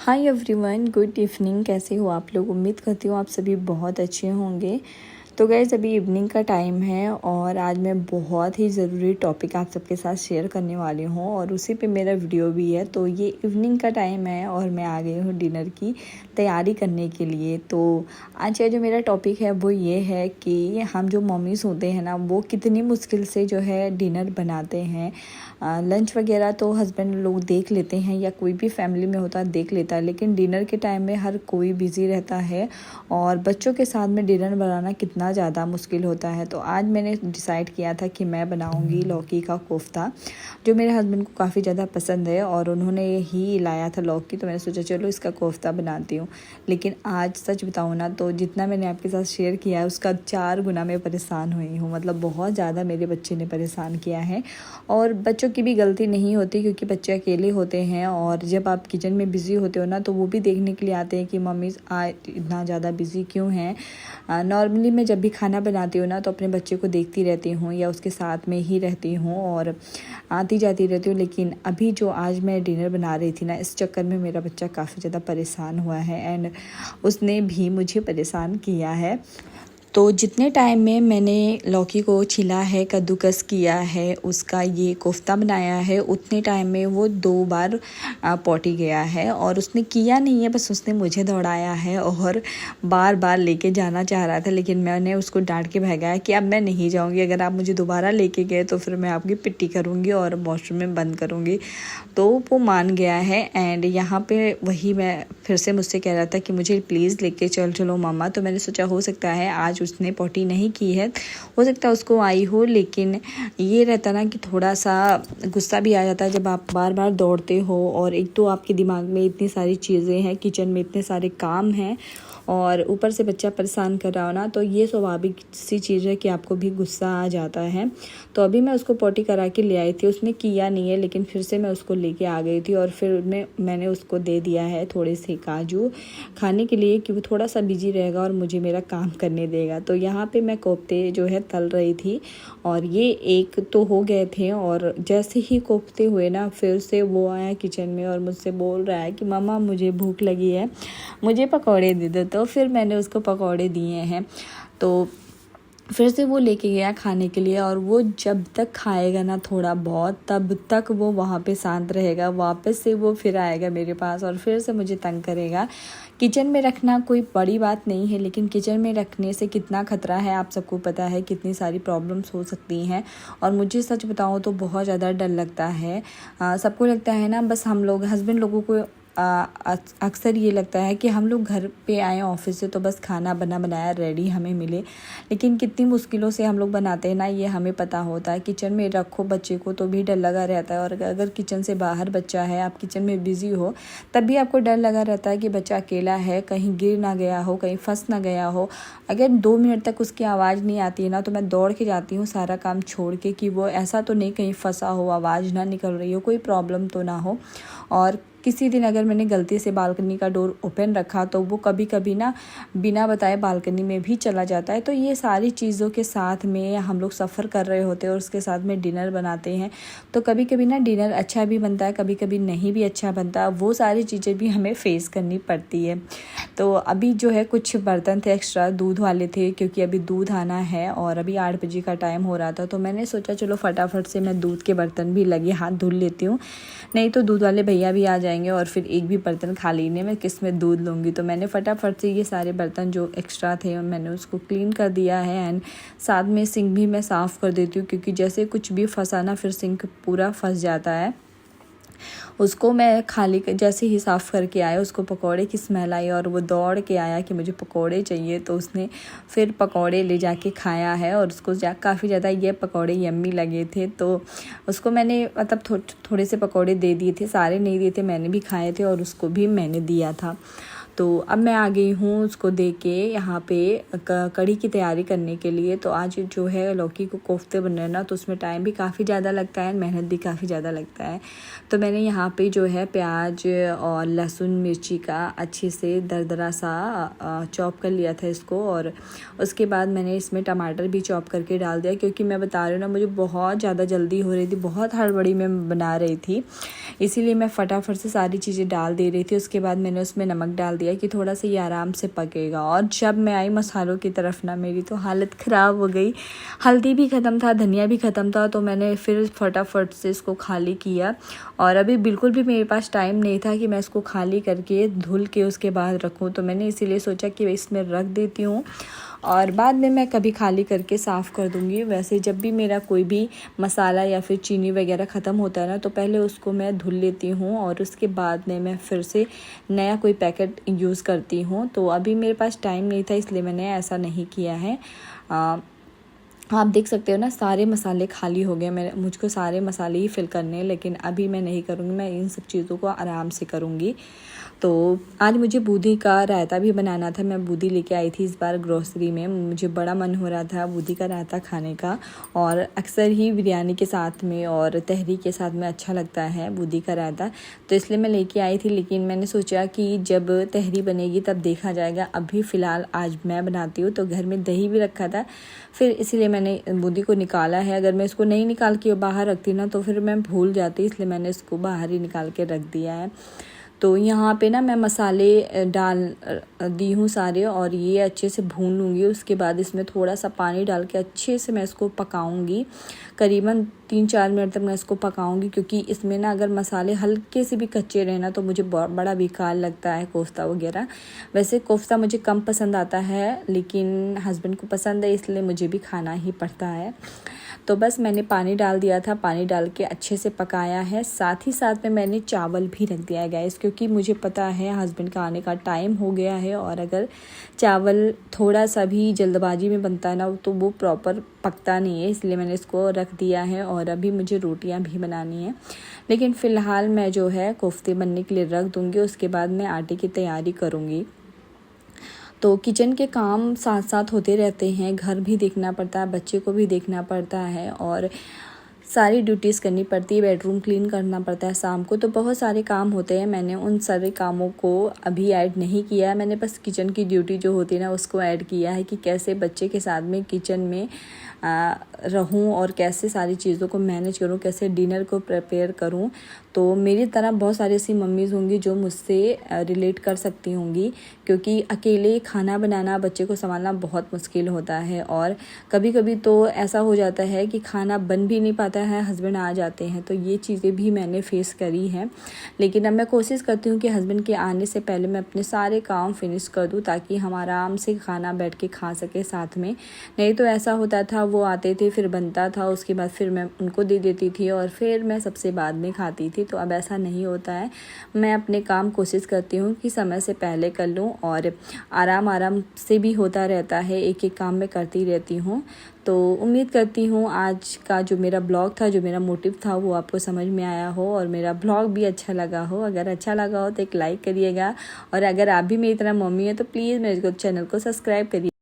Hi everyone, good evening. कैसे हो आप लोग? उम्मीद करती हूँ आप सभी बहुत अच्छे होंगे। तो गाइस, अभी इवनिंग का टाइम है और आज मैं बहुत ही ज़रूरी टॉपिक आप सबके साथ शेयर करने वाली हूँ और उसी पे मेरा वीडियो भी है। तो ये इवनिंग का टाइम है और मैं आ गई हूँ डिनर की तैयारी करने के लिए। तो आज का जो मेरा टॉपिक है वो ये है कि हम जो मम्मीज़ होते हैं ना, वो कितनी मुश्किल से जो है डिनर बनाते हैं। लंच वगैरह तो हस्बैंड लोग देख लेते हैं या कोई भी फैमिली में होता है देख लेता है, लेकिन डिनर के टाइम में हर कोई बिज़ी रहता है और बच्चों के साथ में डिनर बनाना कितना ज़्यादा मुश्किल होता है। तो आज मैंने डिसाइड किया था कि मैं बनाऊंगी लौकी का कोफ्ता, जो मेरे हस्बैंड को काफ़ी ज़्यादा पसंद है और उन्होंने ही लाया था लौकी। तो मैंने सोचा चलो इसका कोफ्ता बनाती हूँ। लेकिन आज सच बताऊँ ना, तो जितना मैंने आपके साथ शेयर किया है उसका 4 गुना मैं परेशान हुई हूँ। मतलब बहुत ज़्यादा मेरे बच्चे ने परेशान किया है और बच्चों की भी गलती नहीं होती, क्योंकि बच्चे अकेले होते हैं और जब आप किचन में बिज़ी होते हो ना, तो वो भी देखने के लिए आते हैं कि मम्मी आज इतना ज़्यादा बिज़ी क्यों हैं। नॉर्मली मैं जब भी खाना बनाती हूँ ना, तो अपने बच्चे को देखती रहती हूँ या उसके साथ में ही रहती हूँ और आती जाती रहती हूँ। लेकिन अभी जो आज मैं डिनर बना रही थी ना, इस चक्कर में मेरा बच्चा काफ़ी ज़्यादा परेशान हुआ है एंड उसने भी मुझे परेशान किया है। तो जितने टाइम में मैंने लौकी को छिला है, कद्दूकस किया है, उसका ये कोफ्ता बनाया है, उतने टाइम में वो 2 बार पॉटी गया है और उसने किया नहीं है, बस उसने मुझे दौड़ाया है और बार बार लेके जाना चाह रहा था। लेकिन मैंने उसको डांट के भगाया कि अब मैं नहीं जाऊंगी, अगर आप मुझे दोबारा लेके गए तो फिर मैं आपकी पिट्टी करूंगी और वॉशरूम में बंद करूंगी। तो वो मान गया है एंड यहाँ पे वही मैं फिर से मुझसे कह रहा था कि मुझे प्लीज़ लेके चलो मामा। तो मैंने सोचा हो सकता है आज उसने पॉटी नहीं की है, हो सकता है उसको आई हो। लेकिन ये रहता ना कि थोड़ा सा गुस्सा भी आ जाता है जब आप बार बार दौड़ते हो और एक तो आपके दिमाग में इतनी सारी चीज़ें हैं, किचन में इतने सारे काम हैं और ऊपर से बच्चा परेशान कर रहा हो ना, तो ये स्वाभाविक सी चीज़ है कि आपको भी गुस्सा आ जाता है। तो अभी मैं उसको पॉटी करा के ले आई थी, उसने किया नहीं है, लेकिन फिर से मैं उसको लेके आ गई थी और फिर मैंने उसको दे दिया है थोड़े से काजू खाने के लिए, क्योंकि थोड़ा सा बिजी रहेगा और मुझे मेरा काम करने देगा। तो यहाँ पे मैं कोफ्ते जो है तल रही थी और ये एक तो हो गए थे और जैसे ही कोफ्ते हुए ना, फिर से वो आया किचन में और मुझसे बोल रहा है कि मम्मा मुझे भूख लगी है, मुझे पकौड़े दे दो। तो फिर मैंने उसको पकौड़े दिए हैं। तो फिर से वो लेके गया खाने के लिए और वो जब तक खाएगा ना थोड़ा बहुत, तब तक वो वहाँ पे शांत रहेगा। वापस से वो फिर आएगा मेरे पास और फिर से मुझे तंग करेगा। किचन में रखना कोई बड़ी बात नहीं है, लेकिन किचन में रखने से कितना खतरा है आप सबको पता है, कितनी सारी प्रॉब्लम्स हो सकती हैं। और मुझे सच बताऊँ तो बहुत ज़्यादा डर लगता है। सबको लगता है ना, बस हम लोग हस्बैंड लोगों को अक्सर ये लगता है कि हम लोग घर पे आए ऑफिस से तो बस खाना बना बनाया रेडी हमें मिले, लेकिन कितनी मुश्किलों से हम लोग बनाते हैं ना, ये हमें पता होता है। किचन में रखो बच्चे को तो भी डर लगा रहता है और अगर किचन से बाहर बच्चा है, आप किचन में बिज़ी हो, तब भी आपको डर लगा रहता है कि बच्चा अकेला है, कहीं गिर ना गया हो, कहीं फंस ना गया हो। अगर 2 मिनट तक उसकी आवाज़ नहीं आती है ना, तो मैं दौड़ के जाती हूँ सारा काम छोड़ के कि वो ऐसा तो नहीं कहीं फंसा हो, आवाज़ ना निकल रही हो, कोई प्रॉब्लम तो ना हो। और किसी दिन अगर मैंने गलती से बालकनी का डोर ओपन रखा तो वो कभी कभी ना बिना बताए बालकनी में भी चला जाता है। तो ये सारी चीज़ों के साथ में हम लोग सफ़र कर रहे होते हैं और उसके साथ में डिनर बनाते हैं, तो कभी कभी ना डिनर अच्छा भी बनता है, कभी कभी नहीं भी अच्छा बनता। वो सारी चीज़ें भी हमें फेस करनी पड़ती है। तो अभी जो है कुछ बर्तन थे एक्स्ट्रा, दूध वाले थे, क्योंकि अभी दूध आना है और अभी 8 बजे का टाइम हो रहा था। तो मैंने सोचा चलो फटाफट से मैं दूध के बर्तन भी लगे हाथ धुल लेती हूँ, नहीं तो दूध वाले भैया भी आ जाएंगे और फिर एक भी बर्तन खाली नहीं, मैं किस में दूध लूँगी। तो मैंने फटाफट से ये सारे बर्तन जो एक्स्ट्रा थे मैंने उसको क्लीन कर दिया है एंड साथ में सिंक भी मैं साफ़ कर देती हूँ, क्योंकि जैसे कुछ भी फंसा ना फिर सिंक पूरा फंस जाता है। उसको मैं खाली जैसे ही साफ़ करके आया, उसको पकौड़े की स्मेल आई और वो दौड़ के आया कि मुझे पकौड़े चाहिए। तो उसने फिर पकौड़े ले जाके खाया है और उसको काफ़ी ज़्यादा ये पकौड़े यम्मी लगे थे। तो उसको मैंने मतलब थोड़े से पकौड़े दे दिए थे, सारे नहीं दिए थे, मैंने भी खाए थे और उसको भी मैंने दिया था। तो अब मैं आ गई हूँ उसको दे के यहाँ पे कढ़ी की तैयारी करने के लिए। तो आज जो है लौकी को कोफ्ते बन रहे हैं ना, तो उसमें टाइम भी काफ़ी ज़्यादा लगता है, मेहनत भी काफ़ी ज़्यादा लगता है। तो मैंने यहाँ पे जो है प्याज और लहसुन मिर्ची का अच्छे से दरदरा सा चॉप कर लिया था इसको, और उसके बाद मैंने इसमें टमाटर भी चॉप करके डाल दिया, क्योंकि मैं बता रही हूँ ना मुझे बहुत ज़्यादा जल्दी हो रही थी, बहुत हड़बड़ी में बना रही थी, इसीलिए मैं फटाफट से सारी चीज़ें डाल दे रही थी। उसके बाद मैंने उसमें नमक डाल दिया कि थोड़ा सा ये आराम से पकेगा। और जब मैं आई मसालों की तरफ ना, मेरी तो हालत ख़राब हो गई। हल्दी भी ख़त्म था, धनिया भी ख़त्म था, तो मैंने फिर फटाफट से इसको खाली किया। और अभी बिल्कुल भी मेरे पास टाइम नहीं था कि मैं इसको खाली करके धुल के उसके बाद रखूँ, तो मैंने इसीलिए सोचा कि इसमें रख देती हूँ और बाद में मैं कभी खाली करके साफ़ कर दूँगी। वैसे जब भी मेरा कोई भी मसाला या फिर चीनी वगैरह ख़त्म होता है ना, तो पहले उसको मैं धुल लेती हूँ और उसके बाद में मैं फिर से नया कोई पैकेट यूज़ करती हूँ। तो अभी मेरे पास टाइम नहीं था, इसलिए मैंने ऐसा नहीं किया है। आप देख सकते हो ना, सारे मसाले खाली हो गए। मुझको सारे मसाले ही फिल करने हैं, लेकिन अभी मैं नहीं करूँगी, मैं इन सब चीज़ों को आराम से करूँगी। तो आज मुझे बूंदी का रायता भी बनाना था। मैं बूंदी लेके आई थी इस बार ग्रोसरी में, मुझे बड़ा मन हो रहा था बूंदी का रायता खाने का, और अक्सर ही बिरयानी के साथ में और तहरी के साथ में अच्छा लगता है बूंदी का रायता, तो इसलिए मैं लेके आई थी। लेकिन मैंने सोचा कि जब तहरी बनेगी तब देखा जाएगा, अभी फ़िलहाल आज मैं बनाती हूँ। तो घर में दही भी रखा था, फिर इसीलिए मैंने बूंदी को निकाला है। अगर मैं इसको नहीं निकाल के बाहर रखती ना तो फिर मैं भूल जाती, इसलिए मैंने इसको बाहर ही निकाल के रख दिया है। तो यहाँ पे ना मैं मसाले डाल दी हूँ सारे, और ये अच्छे से भून लूँगी। उसके बाद इसमें थोड़ा सा पानी डाल के अच्छे से मैं इसको पकाऊँगी, करीबन 3-4 मिनट तक मैं इसको पकाऊँगी, क्योंकि इसमें ना अगर मसाले हल्के से भी कच्चे रहे ना तो मुझे बड़ा बेकार लगता है कोफ्ता वगैरह। वैसे कोफ्ता मुझे कम पसंद आता है, लेकिन हस्बैंड को पसंद है, इसलिए मुझे भी खाना ही पड़ता है। तो बस मैंने पानी डाल दिया था, पानी डाल के अच्छे से पकाया है। साथ ही साथ में मैंने चावल भी रख दिया है गैस, क्योंकि मुझे पता है हस्बैंड का आने का टाइम हो गया है, और अगर चावल थोड़ा सा भी जल्दबाजी में बनता है ना तो वो प्रॉपर पकता नहीं है, इसलिए मैंने इसको रख दिया है। और अभी मुझे रोटियां भी बनानी है, लेकिन फ़िलहाल मैं जो है कोफ्ते बनने के लिए रख दूँगी, उसके बाद मैं आटे की तैयारी करूँगी। तो किचन के काम साथ साथ होते रहते हैं, घर भी देखना पड़ता है, बच्चे को भी देखना पड़ता है, और सारी ड्यूटीज़ करनी पड़ती है, बेडरूम क्लीन करना पड़ता है शाम को, तो बहुत सारे काम होते हैं। मैंने उन सारे कामों को अभी ऐड नहीं किया है, मैंने बस किचन की ड्यूटी जो होती है ना उसको ऐड किया है कि कैसे बच्चे के साथ में किचन में रहूं और कैसे सारी चीज़ों को मैनेज करूं, कैसे डिनर को प्रिपेयर करूं। तो मेरी तरह बहुत सारी ऐसी मम्मीज़ होंगी जो मुझसे रिलेट कर सकती होंगी, क्योंकि अकेले खाना बनाना, बच्चे को संभालना बहुत मुश्किल होता है, और कभी कभी तो ऐसा हो जाता है कि खाना बन भी नहीं पाता है, हस्बैंड आ जाते हैं। तो ये चीज़ें भी मैंने फेस करी हैं, लेकिन अब मैं कोशिश करती हूँ कि हस्बैंड के आने से पहले मैं अपने सारे काम फिनिश कर दूँ, ताकि हम आराम से खाना बैठ के खा सके साथ में। नहीं तो ऐसा होता था, वो आते थे, फिर बनता था, उसके बाद फिर मैं उनको दे देती थी और फिर मैं सबसे बाद में खाती थी। तो अब ऐसा नहीं होता है, मैं अपने काम कोशिश करती हूँ कि समय से पहले कर लूँ, और आराम से भी होता रहता है, एक एक काम मैं करती रहती हूँ। तो उम्मीद करती हूँ आज का जो मेरा ब्लॉग था, जो मेरा मोटिव था, वो आपको समझ में आया हो और मेरा ब्लॉग भी अच्छा लगा हो। अगर अच्छा लगा हो तो एक लाइक करिएगा, और अगर आप भी मेरी तरह मम्मी है तो प्लीज़ मेरे को चैनल को सब्सक्राइब करिए।